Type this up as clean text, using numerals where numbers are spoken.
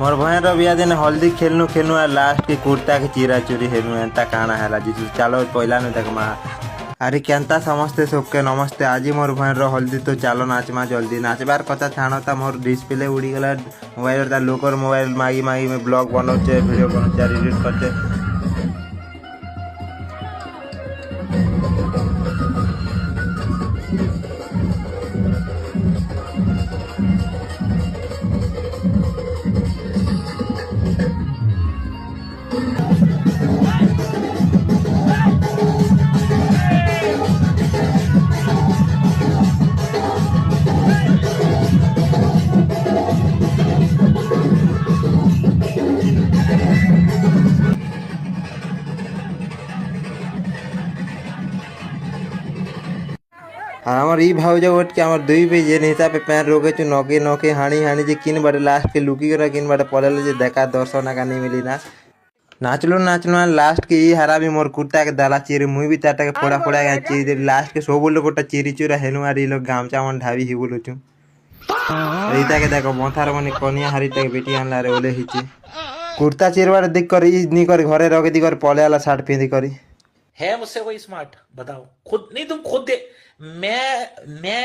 मोर भैर बिया दिन हल्दी खेलनु खेलनु आ लास्ट के कुर्ता के चिरा चुरी हेनु एंता काना हैला जी चलो पहला न तक मा अरे केनता समस्ते सबके नमस्ते आज मोर भैर हल्दी तो चलो नाचमा जल्दी नाचबार कथा छाणता मोर डिस्प्ले उड़ी गला मोबाइल लोकर मोबाइल मागी मागी में ब्लॉग बनाउचे वीडियो बनाउचे एडिट करते आमर ई भाउज ओट के आमर दुई पे जेन हिसाब पे पैन रोके छु नके नके हाणी हाणी जे किन बाटे लास्ट के लुकी करा किन बाटे पड़ल जे देखा दर्शन का नहीं मिली ना नाचलो नाचलो लास्ट के ई हरा भी मोर कुर्ता के दाला चिरी मुई भी ताटा के फोड़ा फोड़ा के चिरी लास्ट के सब लोग गोटा चिरी चुरा हेनु आरी लोग गामचा मन ढाबी ही बोलु छु रीता के देखो मोथार मने कोनिया हरिता के बेटी आनला रे ओले हिची कुर्ता चिरवार देख कर ई नी कर घरे रखे दी कर पले वाला शर्ट पहनी करी है मुझसे कोई स्मार्ट बताओ खुद नहीं तुम खुद दे मैं